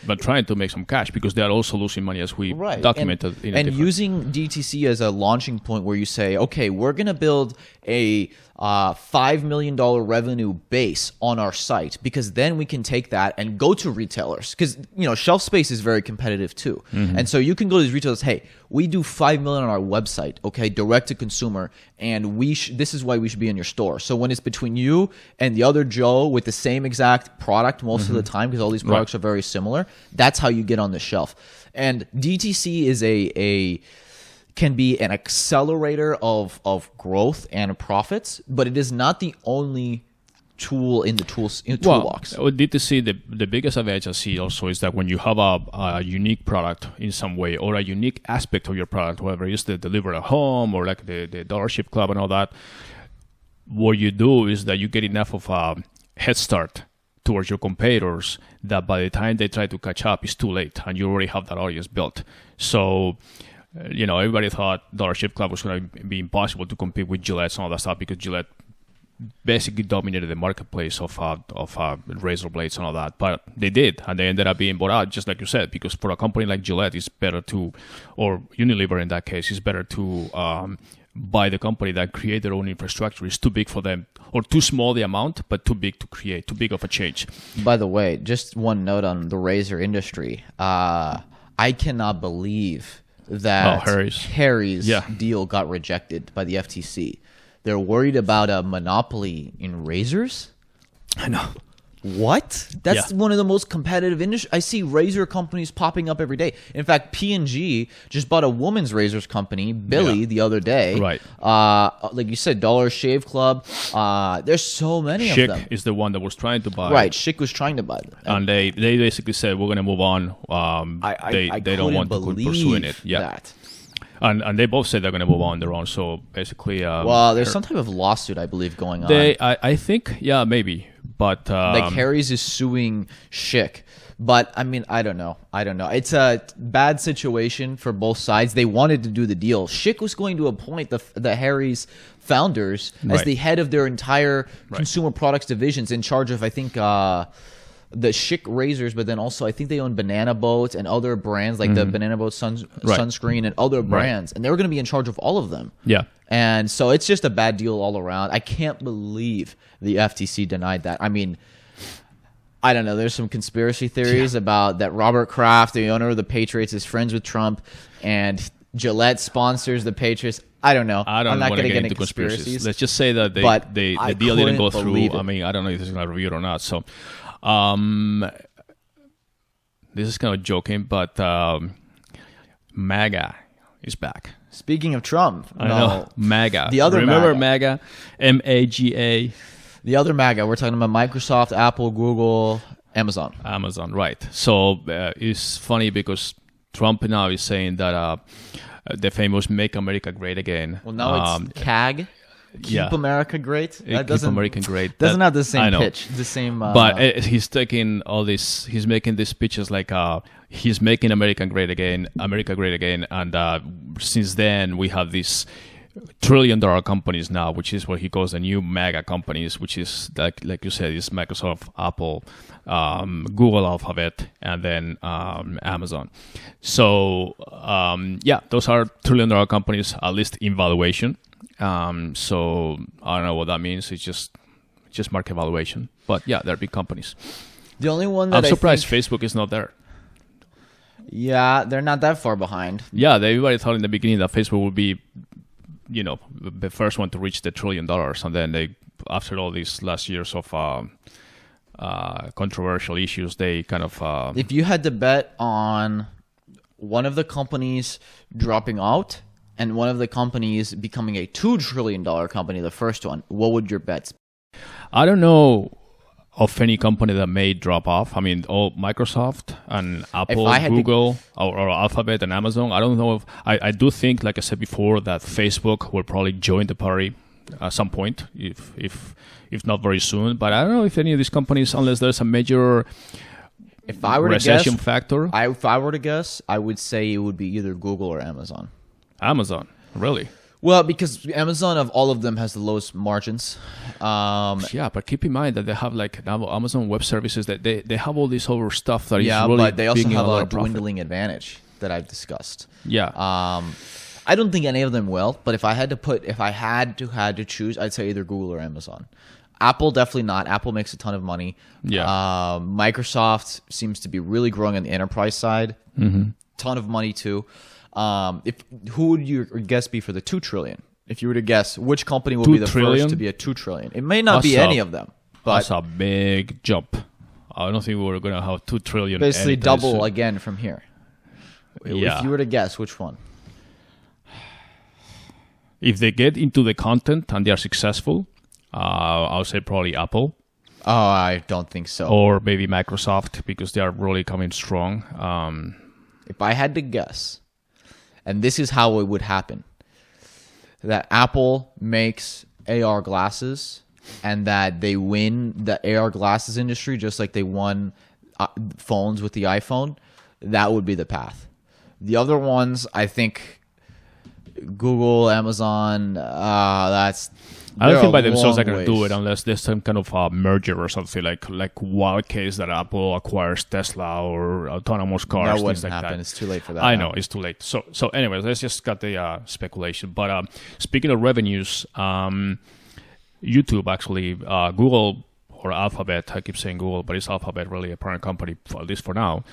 But trying to make some cash because they are also losing money, as we documented. And using DTC as a launching point where you say, okay, we're going to build a $5 million revenue base on our site, because then we can take that and go to retailers, because shelf space is very competitive too. And so you can go to these retailers, hey, we do $5 million on our website, okay, direct to consumer, and this is why we should be in your store. So when it's between you and the other Joe with the same exact product most of the time, because all these products are very similar, that's how you get on the shelf. And DTC is can be an accelerator of growth and profits, but it is not the only tool in the toolbox. Well, DTC, the biggest advantage I see also is that when you have a unique product in some way, or a unique aspect of your product, whether it's the deliver at home or like the Dollar Ship Club and all that, what you do is that you get enough of a head start towards your competitors that by the time they try to catch up, it's too late, and you already have that audience built. So everybody thought Dollar Ship Club was going to be impossible to compete with Gillette and all that stuff, because Gillette basically dominated the marketplace of razor blades and all that. But they did, and they ended up being bought out, just like you said, because for a company like Gillette, it's better to, or Unilever in that case, it's better to buy the company that create their own infrastructure. It's too big for them, or too small the amount, but too big to create, too big of a change. By the way, just one note on the razor industry. I cannot believe that Harry's deal got rejected by the FTC. They're worried about a monopoly in razors? I know. What? That's one of the most competitive industries. I see razor companies popping up every day. In fact, P&G just bought a women's razors company, Billy, the other day. Right. Like you said, Dollar Shave Club. There's so many of them. Schick is the one that was trying to buy. Right. Schick was trying to buy them. And they basically said, we're going to move on. They don't want to keep pursuing it. Yeah. That. And they both said they're going to move on their own. So basically, there's some type of lawsuit, I believe, going on. I think, maybe, but like Harry's is suing Schick. But I mean, I don't know. It's a bad situation for both sides. They wanted to do the deal. Schick was going to appoint the Harry's founders as the head of their entire consumer products divisions, in charge of, I think, the Schick razors, but then also I think they own Banana Boat and other brands like the Banana Boat sunscreen and other brands, and they were going to be in charge of all of them. Yeah. And so it's just a bad deal all around. I can't believe the FTC denied that. I mean, I don't know. There's some conspiracy theories about that Robert Kraft, the owner of the Patriots, is friends with Trump, and Gillette sponsors the Patriots. I don't know. I'm not going to get into conspiracies. Let's just say that the deal didn't go through. I mean, I don't know if this is going to review it or not. So this is kind of joking, but MAGA is back. Speaking of Trump, I know MAGA. The other remember MAGA, MAGA. The other MAGA. We're talking about Microsoft, Apple, Google, Amazon. Amazon, right? So it's funny because Trump now is saying that the famous "Make America Great Again." Well, now it's CAG. Keep America Great. That Keep America Great. Doesn't have the same pitch. The same. But he's taking all this. He's making these speeches like he's making America great again, and since then we have these $1 trillion companies now, which is what he calls the new MAGA companies, which is like you said, is Microsoft, Apple, Google, Alphabet, and then Amazon. So those are $1 trillion companies, at least in valuation. So I don't know what that means. It's just market valuation. But yeah, they're big companies. The only one that I'm surprised Facebook is not there. Yeah, they're not that far behind. Yeah, everybody thought in the beginning that Facebook would be, the first one to reach the $1 trillion, and then they, after all these last years of controversial issues, they kind of. If you had to bet on one of the companies dropping out and one of the companies becoming a $2 trillion company, the first one, what would your bets be? I don't know of any company that may drop off. I mean, all Microsoft and Apple, Google, or Alphabet and Amazon. I don't know if I do think, like I said before, that Facebook will probably join the party at some point, if not very soon. But I don't know if any of these companies, unless there's a major recession factor. If I were to guess, I would say it would be either Google or Amazon. Amazon, really? Well, because Amazon of all of them has the lowest margins. Yeah, but keep in mind that they have like now Amazon Web Services that they have all this other stuff that is really but they also bringing have lot a of profit. dwindling advantage that I've discussed. Yeah. I don't think any of them will, but if I had to choose, I'd say either Google or Amazon. Apple, definitely not. Apple makes a ton of money. Yeah. Microsoft seems to be really growing on the enterprise side. Ton of money too. Who would your guess be for the $2 trillion? If you were to guess, which company will be the first to be at $2 trillion? It may not be any of them, but that's a big jump. I don't think we're gonna have $2 trillion. Basically, double soon. again from here. Yeah. If you were to guess, which one? If they get into the content and they are successful, I'll say probably Apple. Oh, I don't think so. Or maybe Microsoft because they are really coming strong. If I had to guess, and this is how it would happen, that Apple makes AR glasses and that they win the AR glasses industry just like they won phones with the iPhone, that would be the path. The other ones, I think Google, Amazon, I don't think by themselves they're going to do it unless there's some kind of merger or something like wild case that Apple acquires Tesla or autonomous cars. That wouldn't like happen. That. It's too late for that. I know it's too late. So anyways, let's just got the speculation. But speaking of revenues, YouTube actually, Google or Alphabet, I keep saying Google, but it's Alphabet, really a parent company, at least for now,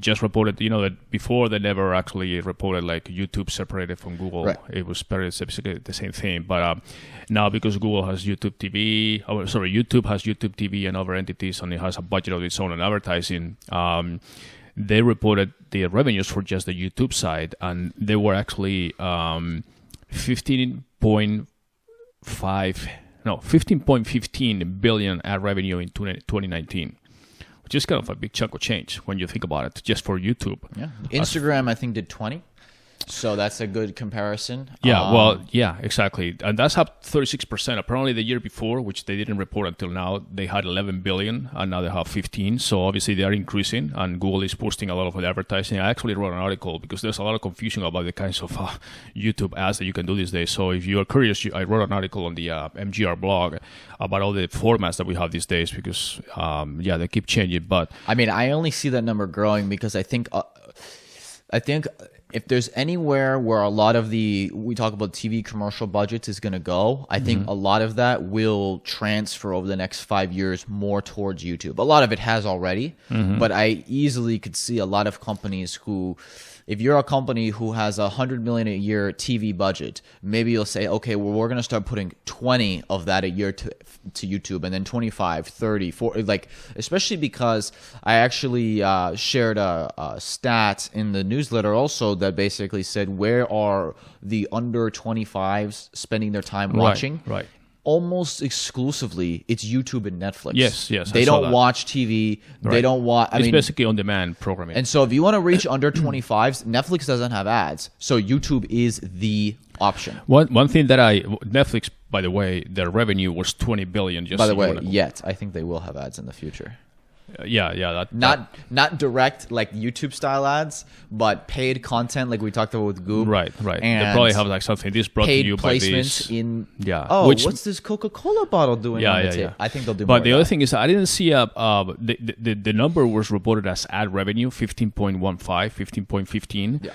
just reported, that before they never actually reported like YouTube separated from Google. Right. It was basically the same thing. But now because Google has YouTube TV, YouTube has YouTube TV and other entities, and it has a budget of its own in advertising, they reported the revenues for just the YouTube side, and they were actually 15.15 billion ad revenue in 2019, which is kind of a big chunk of change when you think about it, just for YouTube. Yeah. Instagram, I think, did 20. So that's a good comparison. Yeah, yeah, exactly. And that's up 36%. Apparently the year before, which they didn't report until now, they had 11 billion and now they have 15. So obviously they are increasing and Google is posting a lot of advertising. I actually wrote an article because there's a lot of confusion about the kinds of YouTube ads that you can do these days. So if you are curious, I wrote an article on the MGR blog about all the formats that we have these days because, they keep changing. But I mean, I only see that number growing because I think if there's anywhere where a lot of we talk about TV commercial budgets is going to go, I think a lot of that will transfer over the next 5 years more towards YouTube. A lot of it has already, but I easily could see a lot of companies who, if you're a company who has $100 million a year TV budget, maybe you'll say, okay, well, we're going to start putting 20 of that a year to YouTube, and then 25, 30, 40, like, especially because I actually shared a stat in the newsletter also that basically said, where are the under 25s spending their time watching? Right. Almost exclusively, it's YouTube and Netflix. Yes. They don't watch TV. Right. They don't watch. It's basically on-demand programming. And so if you want to reach under 25s, Netflix doesn't have ads. So YouTube is the option. One thing that Netflix, by the way, their revenue was 20 billion. Just by the way, yet I think they will have ads in the future. Yeah. Not direct like YouTube style ads, but paid content like we talked about with Goop. Right. And they probably have like something. This brought to you by placements this. In. Yeah. Oh, what's this Coca-Cola bottle doing? Yeah. I think they'll do. But more the of other that. thing is, I didn't see the number was reported as ad revenue 15.15, 15.15. Yeah.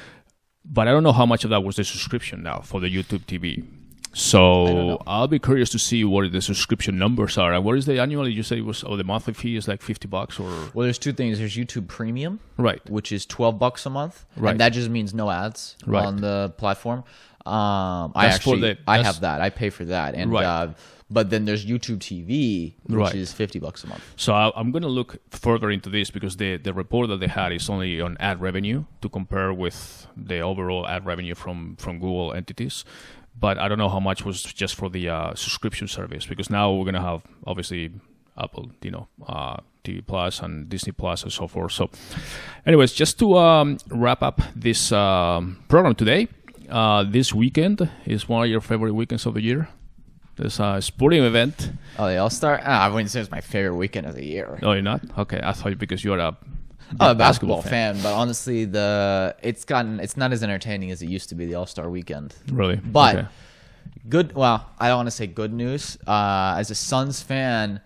But I don't know how much of that was the subscription now for the YouTube TV. So I'll be curious to see what the subscription numbers are. And what is the annually? You said it was, the monthly fee is like $50 or? Well, there's two things. There's YouTube Premium, right, which is $12 a month, right, and that just means no ads on the platform. I have that. I pay for that, and but then there's YouTube TV, which is $50 a month. So I'm going to look further into this because the report that they had is only on ad revenue to compare with the overall ad revenue from Google entities. But I don't know how much was just for the subscription service because now we're going to have obviously Apple, TV Plus and Disney Plus and so forth. So anyways, just to wrap up this program today, this weekend is one of your favorite weekends of the year. There's a sporting event. Oh, the All-Star? I wouldn't say it's my favorite weekend of the year. No, you're not? Okay, I thought because you're a I'm a basketball fan, but honestly, it's not as entertaining as it used to be, the All-Star weekend. Really? But Okay. good. Well, I don't want to say good news. As a Suns fan,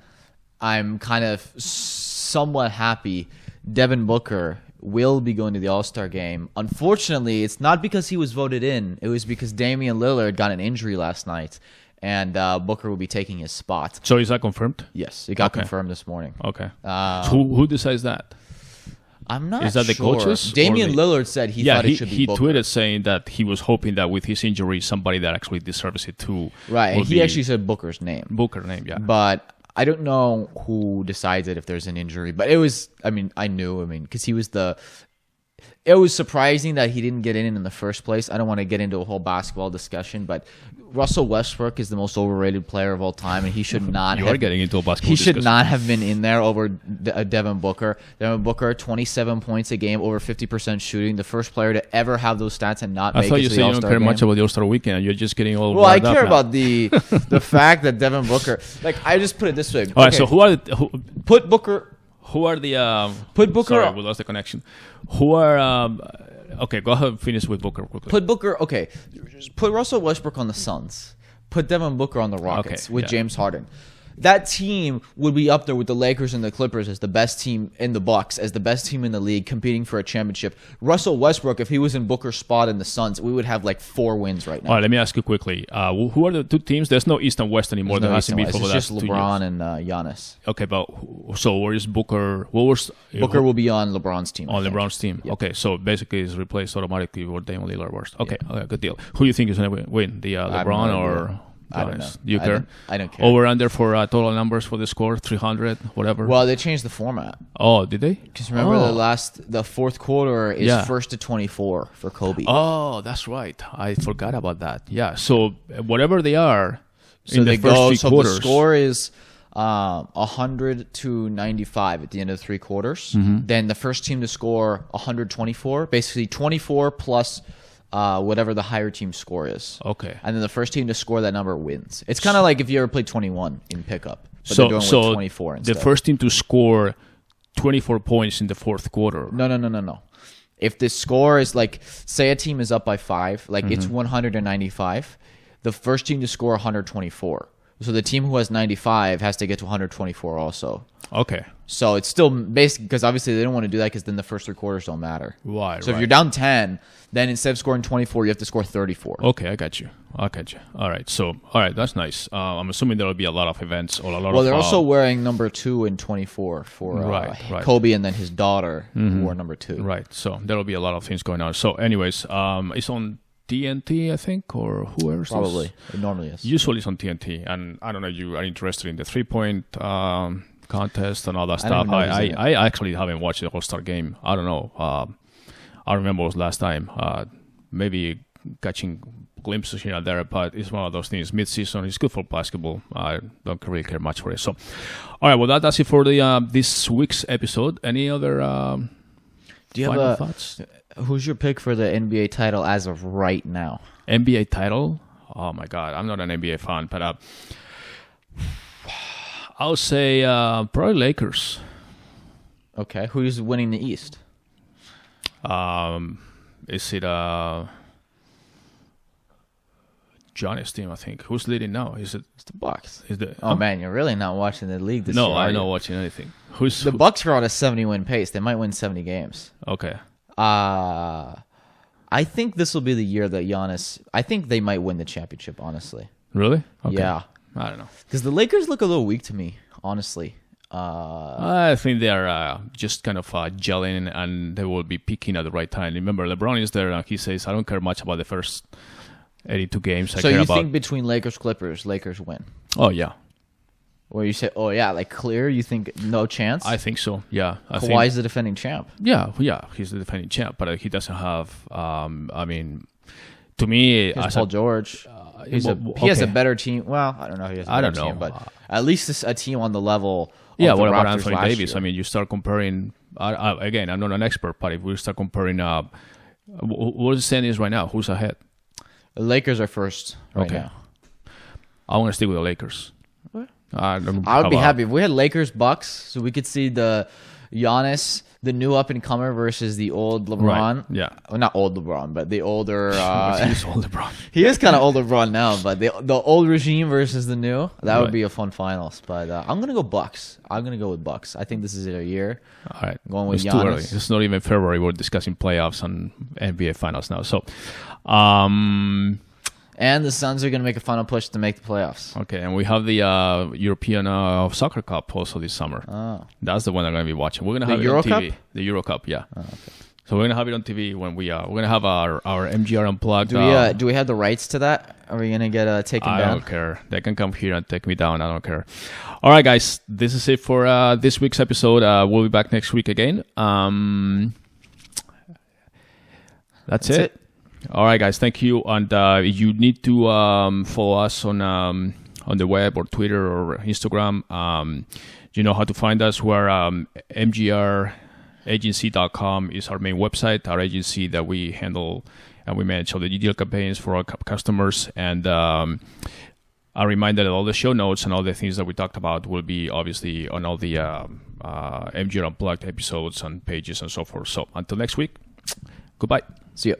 I'm kind of somewhat happy. Devin Booker will be going to the All-Star game. Unfortunately, it's not because he was voted in. It was because Damian Lillard got an injury last night, and Booker will be taking his spot. So is that confirmed? Yes, it got confirmed this morning. Okay. So who decides that? I'm not Is that the sure. coaches? Damian Lillard said he thought it should be Booker. He tweeted saying that he was hoping that with his injury, somebody that actually deserves it too. Right, and he actually said Booker's name. Booker's name, yeah. But I don't know who decides it if there's an injury. But it was, I knew, because he was it was surprising that he didn't get in the first place. I don't want to get into a whole basketball discussion, but Russell Westbrook is the most overrated player of all time, and he should not are getting into a basketball He discussion. should not have been in there over Devin Booker. Devin Booker, 27 points a game, over 50% shooting. The first player to ever have those stats and not make it to the All-Star game. I thought you said you don't care much about the All-Star weekend. You're just getting all Well, I wired up care now. about the fact that Devin Booker, I just put it this way. All right, so put Booker... Who are the put Booker? Sorry, we lost the connection. Who are okay? Go ahead and finish with Booker quickly. Put Booker. Okay, put Russell Westbrook on the Suns. Put Devin Booker on the Rockets with James Harden. That team would be up there with the Lakers and the Clippers as the best team in the Bucks, as the best team in the league, competing for a championship. Russell Westbrook, if he was in Booker's spot in the Suns, we would have 4 wins right now. All right, let me ask you quickly. Who are the two teams? There's no East and West anymore. There's there hasn't been for the It's last just 2 LeBron years. and Giannis. Okay, but so where is Booker? Booker will be on LeBron's team. On LeBron's team. Yep. Okay, so basically it's replaced automatically with Damian Lillard was. Okay, okay, good deal. Who do you think is going to win? The LeBron or... I don't know. Do you care? I don't care. Over under for total numbers for the score, 300, whatever. Well, they changed the format. Oh, did they? Because remember the fourth quarter is 1st to 24 for Kobe. Oh, that's right. I forgot about that. Yeah. So whatever they are, so in the first 3 quarters, the score is 100 to 95 at the end of 3 quarters. Mm-hmm. Then the first team to score 124, basically 24 plus. Whatever the higher team score is. Okay. And then the first team to score that number wins. It's kind of like if you ever played 21 in pickup. But they're doing with 24 instead. The first team to score 24 points in the fourth quarter. No. If the score is say a team is up by 5, it's 195, the first team to score 124. So the team who has 95 has to get to 124 also. Okay. So it's still basically because obviously they don't want to do that because then the first 3 quarters don't matter. Right. So if you're down 10, then instead of scoring 24, you have to score 34. Okay, I got you. All right. So, all right, that's nice. I'm assuming there will be a lot of events or a lot of. Well, they're also wearing number 2 and 24 for right. Kobe and then his daughter wore number 2. Right. So there will be a lot of things going on. So, anyways, it's on TNT, I think, or who else? Probably. It normally is. Usually it's on TNT, and I don't know if you are interested in the 3-point contest and all that stuff. I actually haven't watched the All-Star game. I don't know. I remember it was last time. Maybe catching glimpses here and there, but it's one of those things. Mid-season, it's good for basketball. I don't really care much for it. So, all right, well, that's it for the this week's episode. Any other Do you final have thoughts? Who's your pick for the NBA title as of right now? NBA title? Oh my God, I'm not an NBA fan, but I'll say probably Lakers. Okay, who's winning the East? Is it Johnny's team? I think. Who's leading now? Is it? It's the Bucks. Oh man, you're really not watching the league this year. No, I'm not watching anything. The Bucks are on a 70-win pace. They might win 70 games. Okay. I think this will be the year that Giannis. I think they might win the championship. Honestly. Really? Okay. Yeah. I don't know. Because the Lakers look a little weak to me. Honestly. I think they are just kind of gelling, and they will be peaking at the right time. Remember, LeBron is there, and he says, "I don't care much about the first 82 games. So you think between Lakers Clippers, Lakers win? Oh yeah. Or you say, oh yeah, clear? You think no chance? I think so. Yeah. Kawhi is the defending champ. Yeah, he's the defending champ, but he doesn't have. I mean, to me, as Paul George. He has a better team. Well, I don't know. He has a better team, but at least a team on the level. Yeah, of the what about Raptors Anthony Davis? Year. I mean, you start comparing. Again, I'm not an expert, but if we start comparing, what the standing is right now? Who's ahead? The Lakers are first right now. I want to stick with the Lakers. I would be happy if we had Lakers Bucks, so we could see the Giannis, the new up and comer versus the old LeBron. Right. Yeah. Well, not old LeBron, but the older. He's old LeBron. He is kind of old LeBron now, but the old regime versus the new. That would be a fun finals. But I'm gonna go Bucks. I'm gonna go with Bucks. I think this is their year. All right. I'm going with it's Giannis. too early. It's not even February. We're discussing playoffs and NBA finals now. So, and the Suns are going to make a final push to make the playoffs. Okay, and we have the European Soccer Cup also this summer. Oh. That's the one I'm going to be watching. We're going to have The it on Euro TV. Cup? The Euro Cup, yeah. Oh, okay. So we're going to have it on TV when we're going to have our MGR Unplugged. Do we have the rights to that? Are we going to get taken down? I don't care. They can come here and take me down. I don't care. All right, guys. This is it for this week's episode. We'll be back next week again. That's it. All right, guys. Thank you. And you need to follow us on the web or Twitter or Instagram. You know how to find us. We're MGRagency.com is our main website, our agency that we handle and we manage all the digital campaigns for our customers. And a reminder that all the show notes and all the things that we talked about will be obviously on all the MGR Unplugged episodes and pages and so forth. So until next week, goodbye. See ya.